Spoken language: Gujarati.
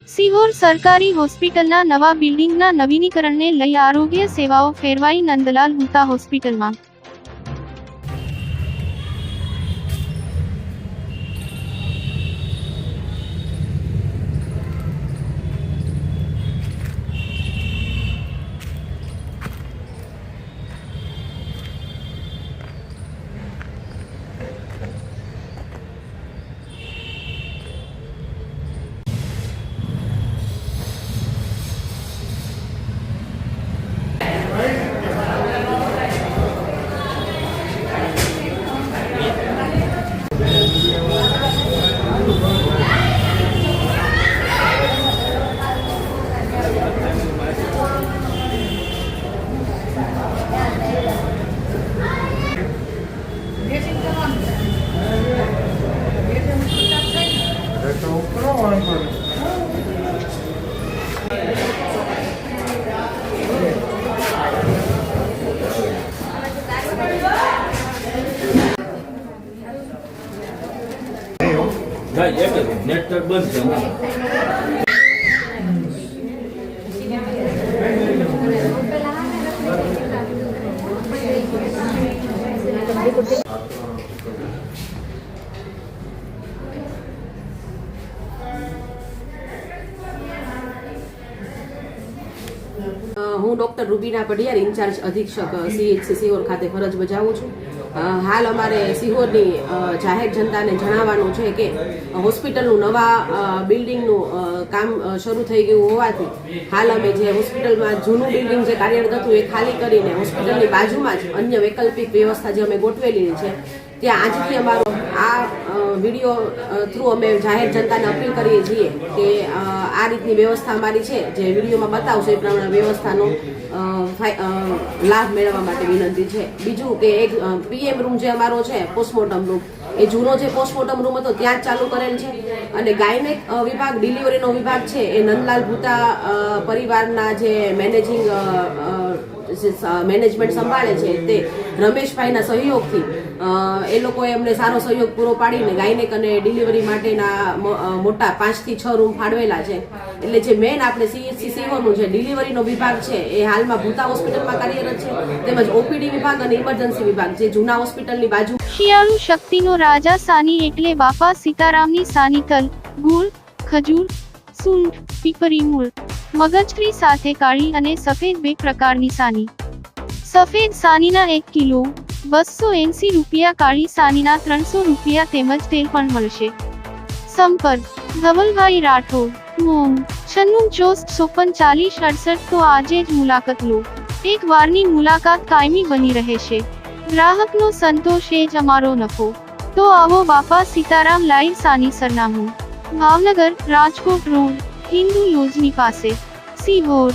સિહોર સરકારી હોસ્પિટલના નવા બિલ્ડિંગના નવીનીકરણને લઈ આરોગ્ય સેવાઓ ફેરવાઈ નંદલાલ હુતા હોસ્પિટલમાં। नेटवर्क बंद है। હું ડોક્ટર રૂબીના પડિયાર ઇન્ચાર્જ અધિક્ષક CHC સિહોર ખાતે ફરજ બજાવું છું। હાલ અમારે સિહોરની જાહેર જનતાને જણાવવાનું છે કે હોસ્પિટલનું નવા બિલ્ડિંગનું કામ શરૂ થઈ ગયું હોવાથી હાલ અમે જે હોસ્પિટલમાં જૂનું બિલ્ડિંગ જે કાર્યરત હતું એ ખાલી કરીને હોસ્પિટલની બાજુમાં જ અન્ય વૈકલ્પિક વ્યવસ્થા જે અમે ગોઠવેલી છે ત્યાં આજથી અમારો આ વિડીયો થ્રુ અમે જાહેર જનતાને અપીલ કરીએ છીએ કે આ રીતની વ્યવસ્થા અમારી છે જે વિડીયોમાં બતાવશો એ પ્રમાણે વ્યવસ્થાનો લાભ મેળવવા માટે વિનંતી છે। બીજું કે એક PM રૂમ જે અમારો છે પોસ્ટમોર્ટમ રૂમ એ જૂનો જે પોસ્ટમોર્ટમ રૂમ હતો ત્યાં જ ચાલુ કરેલ છે અને ગાયનેક વિભાગ ડિલિવરીનો વિભાગ છે એ નંદલાલ ભૂતા પરિવારના જે મેનેજમેન્ટ સંભાળે છે તે રમેશભાઈના સહયોગથી એ લોકોએ અમને સારો સહયોગ પૂરો પાડીને ગાયનેક અને ડિલિવરી માટેના મોટા 5 થી 6 રૂમ ફાળવેલા છે। એટલે જે મેન આપણે CHC સિહોરનું જે ડિલિવરીનો વિભાગ છે એ હાલમાં ભૂતા હોસ્પિટલમાં કાર્યરત છે તેમજ OPD વિભાગ અને ઇમરજન્સી વિભાગ જે જૂના હોસ્પિટલની બાજુ શિયાળુ શક્તિનો રાજા સાની એટલે બાપા સીતારામની સાની તલ ગુળ ખજૂર સૂંઠ પીપરી મૂળ મગજરી સાથે કાળી અને સફેદ બે પ્રકારની સાની। સફેદ સાનીના 1 કિલો 280 રૂપિયા, કાળી સાનીના 300 રૂપિયા તેમજ તેલ પણ મળશે। સંપર્ક ધવલભાઈ રાઠોડ, મોમ 96644068। તો આજે જ મુલાકાત લો। એક વારની મુલાકાત કાયમી બની રહેશે। ગ્રાહકનો સંતોષ એ જ અમારો નફો। તો આવો બાપા સીતારામ લાઈવ સાની। સરનામું ભાવનગર રાજકોટ રોડ હિન્દુ યોજની પાસે સિહોર।